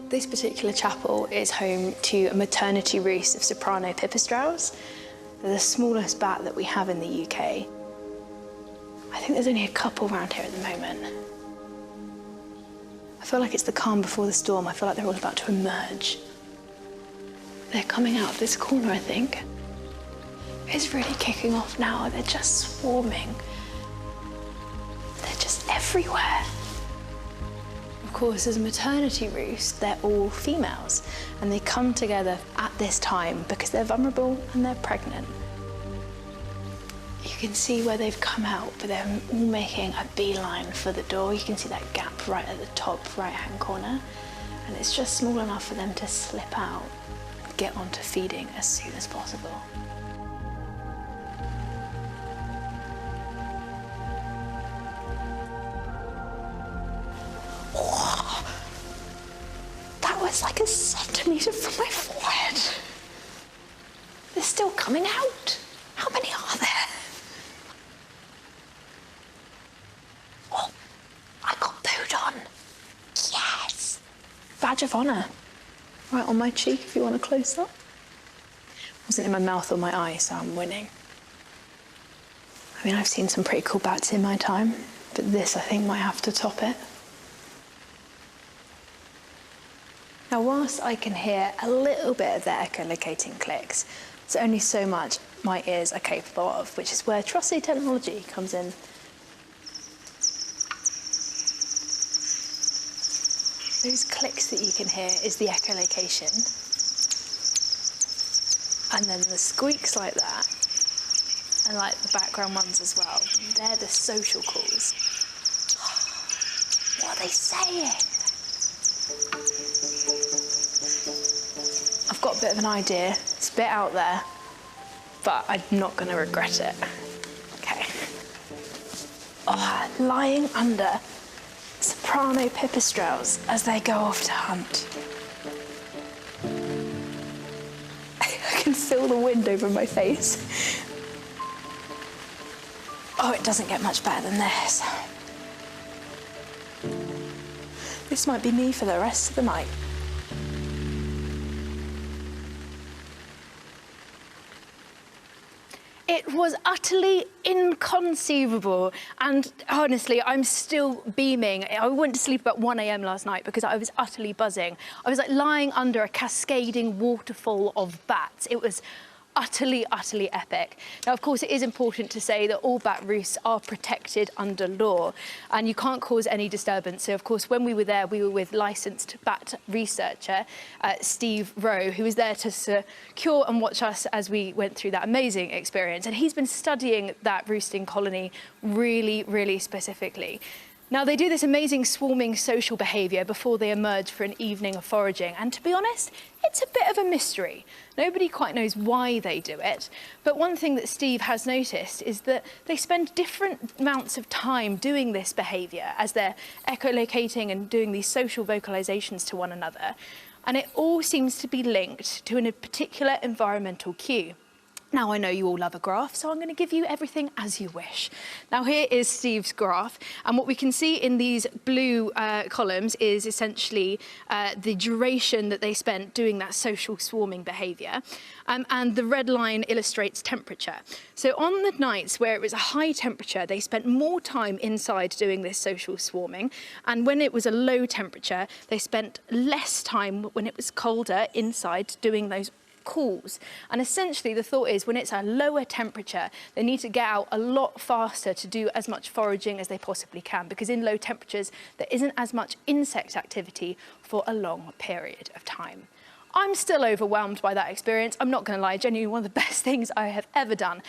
This particular chapel is home to a maternity roost of Soprano pipistrelles. They're the smallest bat that we have in the UK. I think there's only a couple around here at the moment. I feel like it's the calm before the storm. I feel like they're all about to emerge. They're coming out of this corner, I think. It's really kicking off now. They're just swarming. They're just everywhere. Of course, as a maternity roost, they're all females, and they come together at this time because they're vulnerable and they're pregnant. You can see where they've come out, but they're all making a beeline for the door. You can see that gap right at the top right-hand corner, and it's just small enough for them to slip out and get onto feeding as soon as possible. That was like a centimetre from my forehead. They're still coming out. How many are there? Oh, I got pooed on. Yes. Badge of honour. Right on my cheek if you want a close-up. Wasn't in my mouth or my eye, so I'm winning. I mean, I've seen some pretty cool bats in my time, but this, I think, might have to top it. Now, whilst I can hear a little bit of their echolocating clicks, it's only so much my ears are capable of, which is where trusty technology comes in. Those clicks that you can hear is the echolocation. And then the squeaks like that, and like the background ones as well, they're the social calls. What are they saying? I've got a bit of an idea. It's a bit out there, but I'm not going to regret it. Okay. Oh, lying under Soprano pipistrelles as they go off to hunt. I can feel the wind over my face. Oh, it doesn't get much better than this. This might be me for the rest of the night. It was utterly inconceivable, and honestly, I'm still beaming. I went to sleep about 1 AM last night because I was utterly buzzing. I was like lying under a cascading waterfall of bats. It was utterly, utterly epic. Now, of course, it is important to say that all bat roosts are protected under law, and you can't cause any disturbance. So, of course, when we were there, we were with licensed bat researcher Steve Rowe, who was there to secure and watch us as we went through that amazing experience. And he's been studying that roosting colony really, really specifically. Now, they do this amazing swarming social behaviour before they emerge for an evening of foraging, and to be honest, it's a bit of a mystery. Nobody quite knows why they do it, but one thing that Steve has noticed is that they spend different amounts of time doing this behaviour as they're echolocating and doing these social vocalisations to one another, and it all seems to be linked to a particular environmental cue. Now, I know you all love a graph, so I'm going to give you everything as you wish. Now, here is Steve's graph, and what we can see in these blue columns is essentially the duration that they spent doing that social swarming behaviour, and the red line illustrates temperature. So on the nights where it was a high temperature, they spent more time inside doing this social swarming, and when it was a low temperature, they spent less time when it was colder inside doing those calls. And essentially the thought is when it's a lower temperature, they need to get out a lot faster to do as much foraging as they possibly can, because in low temperatures there isn't as much insect activity for a long period of time. I'm still overwhelmed by that experience. I'm not going to lie, genuinely one of the best things I have ever done.